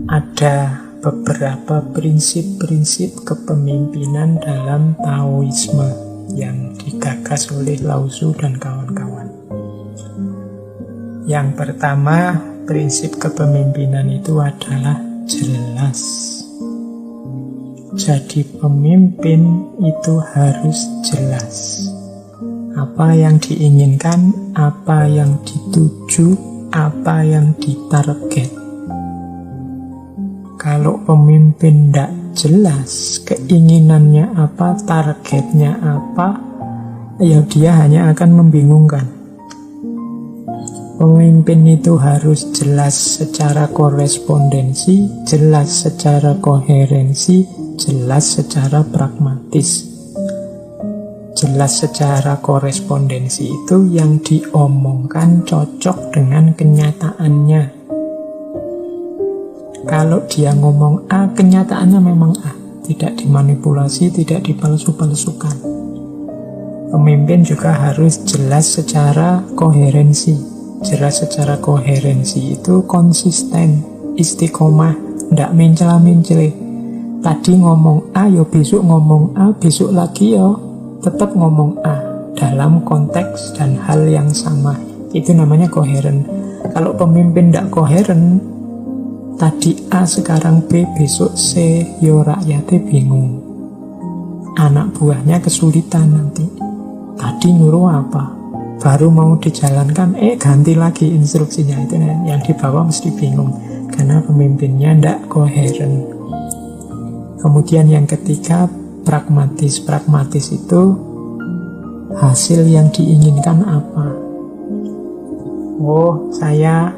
ada beberapa prinsip-prinsip kepemimpinan dalam Taoisme yang digagas oleh Lao Tzu dan kawan-kawan. Yang pertama, prinsip kepemimpinan itu adalah jelas. Jadi pemimpin itu harus jelas. Apa yang diinginkan, apa yang dituju, apa yang ditarget. Kalau pemimpin tidak jelas keinginannya apa, targetnya apa, ya dia hanya akan membingungkan. Pemimpin itu harus jelas secara korespondensi, jelas secara koherensi, jelas secara pragmatis. Jelas secara korespondensi itu yang diomongkan cocok dengan kenyataannya. Kalau dia ngomong A, kenyataannya memang A. Tidak dimanipulasi, tidak dipalsu-palsukan. Pemimpin juga harus jelas secara koherensi. Jelas secara koherensi itu konsisten, istiqomah, tidak mencela-mencele. Tadi ngomong A, ya besok ngomong A, besok lagi ya tetap ngomong A. Dalam konteks dan hal yang sama. Itu namanya koheren. Kalau pemimpin tidak koheren, tadi A sekarang B, besok C, yo rakyatnya bingung. Anak buahnya kesulitan nanti. Tadi nyuruh apa? Baru mau dijalankan, ganti lagi instruksinya. Itu yang di bawah mesti bingung. Karena pemimpinnya tidak koheren. Kemudian yang ketiga, pragmatis. Pragmatis itu hasil yang diinginkan apa? Oh, saya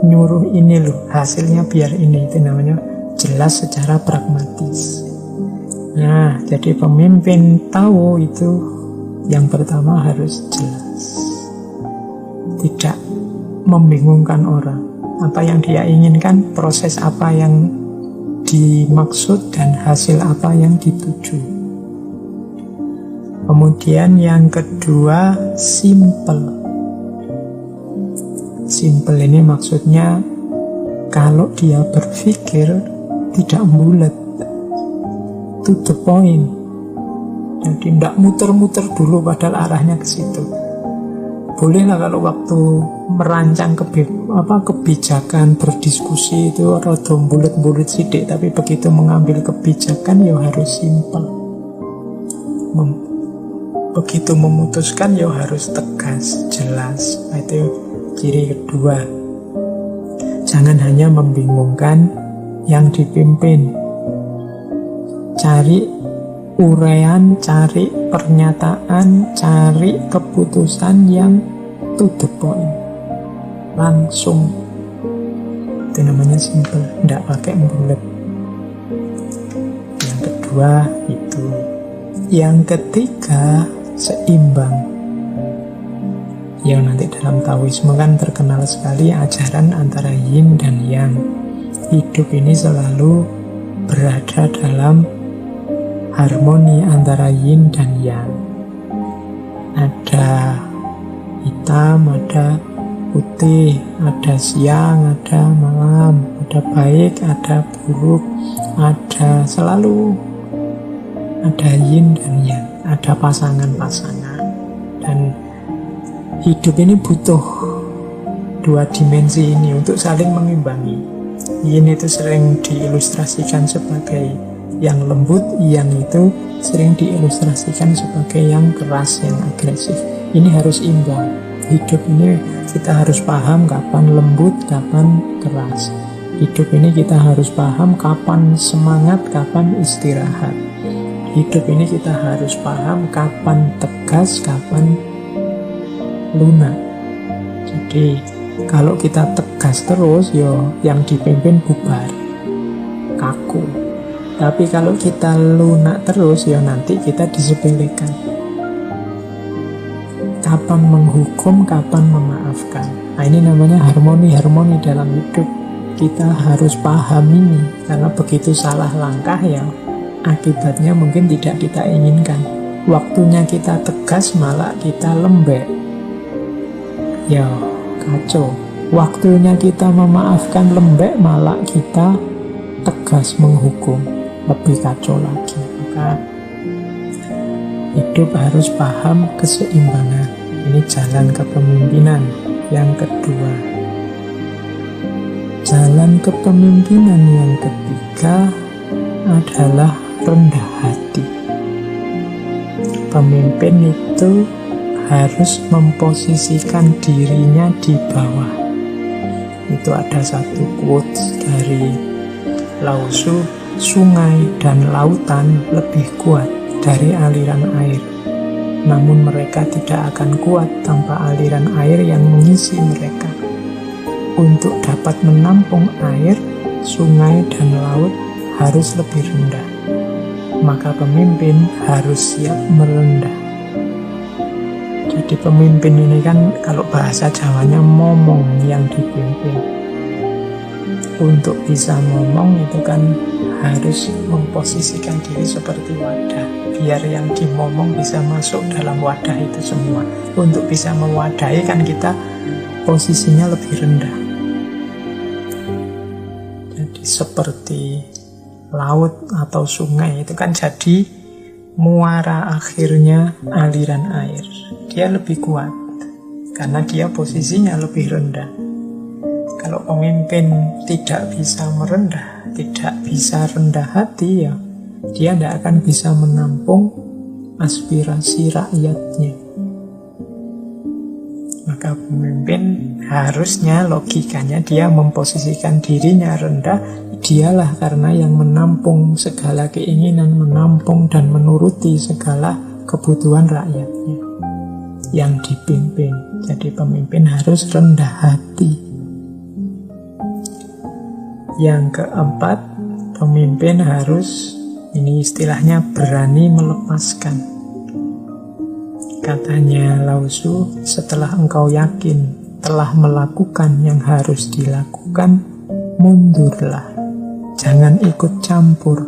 nyuruh ini loh, hasilnya biar ini. Itu namanya jelas secara pragmatis. Nah, jadi pemimpin tahu itu yang pertama harus jelas, tidak membingungkan orang. Apa yang dia inginkan, proses apa yang dimaksud, dan hasil apa yang dituju. Kemudian yang kedua, simple. Simple ini maksudnya kalau dia berpikir tidak bulat, to the point. Jadi tidak muter-muter dulu padahal arahnya ke situ. Bolehlah kalau waktu merancang kebijakan, berdiskusi itu rada bulat-bulat sidik, tapi begitu mengambil kebijakan ya harus simple. Begitu memutuskan ya harus tegas, jelas. Itu ciri kedua. Jangan hanya membingungkan yang dipimpin. Cari uraian, cari pernyataan, cari keputusan yang to the point, langsung. Itu namanya simple, tidak pakai bulat. Yang kedua itu. Yang ketiga, seimbang. Ya, nanti dalam Taoisme kan terkenal sekali ajaran antara yin dan yang. Hidup ini selalu berada dalam harmoni antara yin dan yang. Ada hitam, ada putih, ada siang, ada malam, ada baik, ada buruk, ada selalu ada yin dan yang, ada pasangan-pasangan. Dan hidup ini butuh dua dimensi ini untuk saling mengimbangi. Yin itu sering diilustrasikan sebagai yang lembut, yang itu sering diilustrasikan sebagai yang keras, yang agresif. Ini harus imbang. Hidup ini kita harus paham kapan lembut, kapan keras. Hidup ini kita harus paham kapan semangat, kapan istirahat. Hidup ini kita harus paham kapan tegas, kapan lunak. Jadi kalau kita tegas terus, yang dipimpin bubar, kaku. Tapi kalau kita lunak terus, nanti kita disepelekan. Kapan menghukum, kapan memaafkan. Nah, ini namanya harmoni dalam hidup. Kita harus paham ini, karena begitu salah langkah akibatnya mungkin tidak kita inginkan. Waktunya kita tegas malah kita lembek. Kacau. Waktunya kita memaafkan lembek, malah kita tegas menghukum. Lebih kacau lagi. Maka hidup harus paham keseimbangan. Ini jalan kepemimpinan yang kedua. Jalan kepemimpinan yang ketiga adalah rendah hati. Pemimpin itu harus memposisikan dirinya di bawah. Itu ada satu quotes dari Lao Tzu, sungai dan lautan lebih kuat dari aliran air. Namun mereka tidak akan kuat tanpa aliran air yang mengisi mereka. Untuk dapat menampung air, sungai dan laut harus lebih rendah. Maka pemimpin harus siap merendah. Jadi pemimpin ini kan kalau bahasa Jawanya momong yang dipimpin. Untuk bisa ngomong itu kan harus memposisikan diri seperti wadah, biar yang dimomong bisa masuk dalam wadah itu semua. Untuk bisa mewadahi kan kita posisinya lebih rendah. Jadi seperti laut atau sungai itu kan jadi muara akhirnya aliran air. Dia lebih kuat karena dia posisinya lebih rendah. Kalau pemimpin tidak bisa merendah, tidak bisa rendah hati, ya dia tidak akan bisa menampung aspirasi rakyatnya. Maka pemimpin harusnya logikanya dia memposisikan dirinya rendah. Dialah karena yang menampung segala keinginan, menampung dan menuruti segala kebutuhan rakyatnya yang dipimpin. Jadi pemimpin harus rendah hati. Yang keempat, pemimpin harus, ini istilahnya, berani melepaskan. Katanya Lao Tzu, setelah engkau yakin telah melakukan yang harus dilakukan, mundurlah. Jangan ikut campur.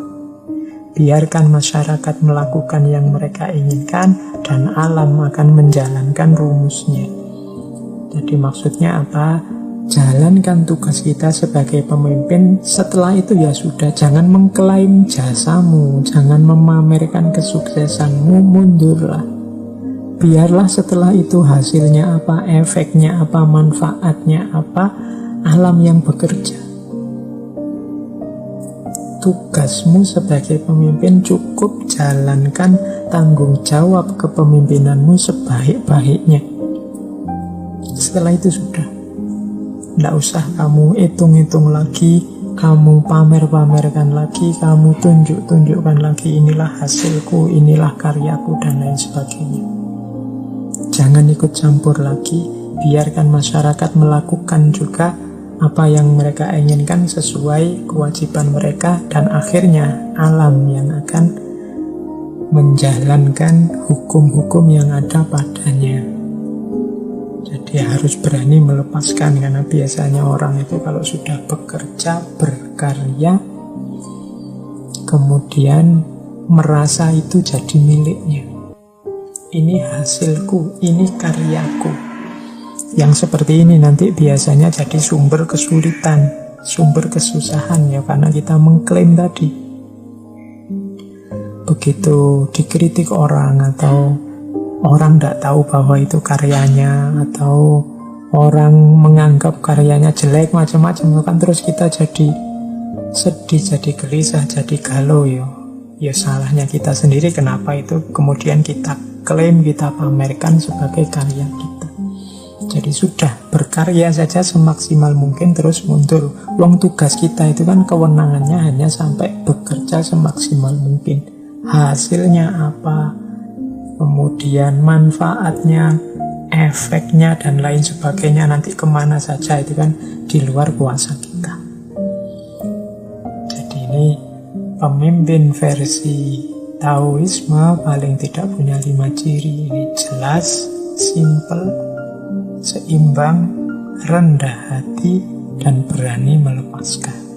Biarkan masyarakat melakukan yang mereka inginkan dan alam akan menjalankan rumusnya. Jadi maksudnya apa? Jalankan tugas kita sebagai pemimpin. Setelah itu ya sudah, jangan mengklaim jasamu, jangan memamerkan kesuksesanmu, mundurlah. Biarlah setelah itu hasilnya apa, efeknya apa, manfaatnya apa, alam yang bekerja. Tugasmu sebagai pemimpin cukup jalankan tanggung jawab kepemimpinanmu sebaik-baiknya. Setelah itu sudah, tidak usah kamu hitung-hitung lagi, kamu pamer-pamerkan lagi, kamu tunjuk-tunjukkan lagi, inilah hasilku, inilah karyaku, dan lain sebagainya. Jangan ikut campur lagi, biarkan masyarakat melakukan juga apa yang mereka inginkan sesuai kewajiban mereka, dan akhirnya alam yang akan menjalankan hukum-hukum yang ada padanya. Jadi harus berani melepaskan, karena biasanya orang itu kalau sudah bekerja, berkarya, kemudian merasa itu jadi miliknya. Ini hasilku, ini karyaku. Yang seperti ini nanti biasanya jadi sumber kesulitan, sumber kesusahan, ya karena kita mengklaim tadi. Begitu dikritik orang atau orang tidak tahu bahwa itu karyanya, atau orang menganggap karyanya jelek, macam-macam, kan terus kita jadi sedih, jadi gelisah, jadi galau. Ya salahnya kita sendiri, kenapa itu kemudian kita klaim, kita pamerkan sebagai karya kita. Jadi sudah, berkarya saja semaksimal mungkin, terus mundur. Wong tugas kita itu kan kewenangannya hanya sampai bekerja semaksimal mungkin. Hasilnya apa, kemudian manfaatnya, efeknya, dan lain sebagainya nanti kemana saja, itu kan di luar kuasa kita. Jadi ini pemimpin versi Taoisme paling tidak punya 5 ciri. Ini jelas, simple, seimbang, rendah hati, dan berani melepaskan.